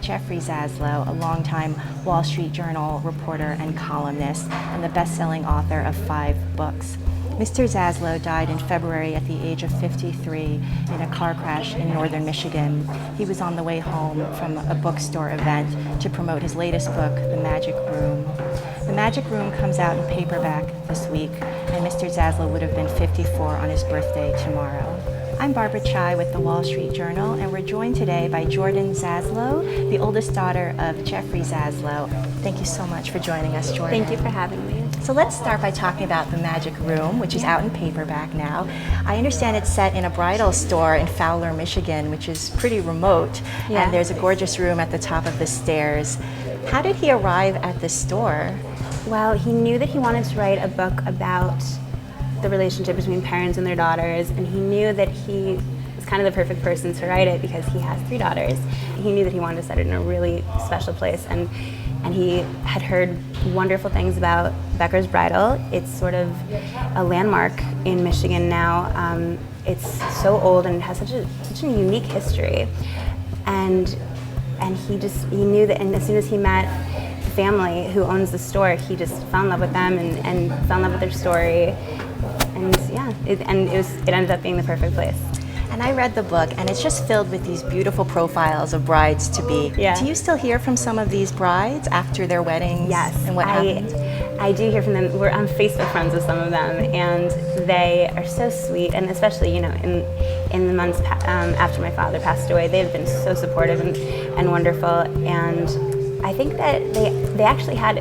Jeffrey Zaslow, a longtime Wall Street Journal reporter and columnist, and the best-selling author of 5 books. Mr. Zaslow died in February at the age of 53 in a car crash in northern Michigan. He was on the way home from a bookstore event to promote his latest book, The Magic Room. The Magic Room comes out in paperback this week, and Mr. Zaslow would have been 54 on his birthday tomorrow. I'm Barbara Chai with the Wall Street Journal, and we're joined today by Jordan Zaslow, the oldest daughter of Jeffrey Zaslow. Thank you so much for joining us, Jordan. Thank you for having me. So let's start by talking about The Magic Room, which is out in paperback now. I understand it's set in a bridal store in Fowler, Michigan, which is pretty remote, and there's a gorgeous room at the top of the stairs. How did he arrive at this store? Well, he knew that he wanted to write a book about the relationship between parents and their daughters, and he knew that he was kind of the perfect person to write it because he has 3 daughters. He knew that he wanted to set it in a really special place, and he had heard wonderful things about Becker's Bridal. It's sort of a landmark in Michigan now. It's so old and it has such a unique history, and he knew that. And as soon as he met the family who owns the store, he just fell in love with them and fell in love with their story. And it ended up being the perfect place. And I read the book, and it's just filled with these beautiful profiles of brides-to-be. Yeah. Do you still hear from some of these brides after their weddings? Yes. And what happened? I do hear from them. We're on Facebook friends with some of them, and they are so sweet. And especially, in the months after my father passed away, they've been so supportive and wonderful. And I think that they actually had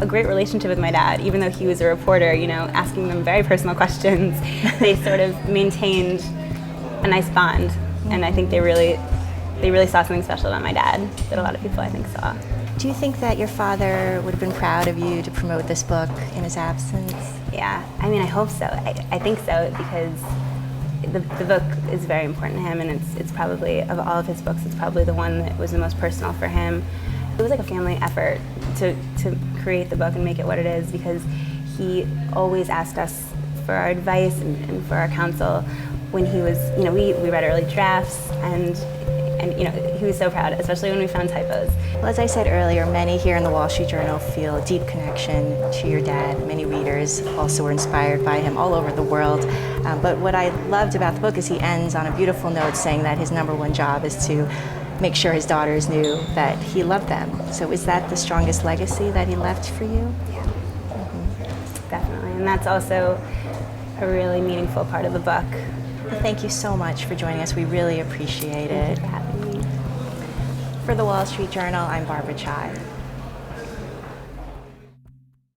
a great relationship with my dad, even though he was a reporter. Asking them very personal questions, they sort of maintained a nice bond, and I think they really saw something special about my dad that a lot of people, I think, saw. Do you think that your father would have been proud of you to promote this book in his absence? Yeah, I hope so. I think so, because the book is very important to him, and it's probably, of all of his books, it's probably the one that was the most personal for him. It was like a family effort to create the book and make it what it is, because he always asked us for our advice and for our counsel when he was, we read early drafts, and he was so proud, especially when we found typos. Well, as I said earlier, many here in the Wall Street Journal feel a deep connection to your dad. Many readers also were inspired by him all over the world. But what I loved about the book is he ends on a beautiful note saying that his #1 job is to make sure his daughters knew that he loved them. So is that the strongest legacy that he left for you? Yeah, definitely. And that's also a really meaningful part of the book. Thank you so much for joining us. We really appreciate it. Thank you for having me. For the Wall Street Journal, I'm Barbara Chai.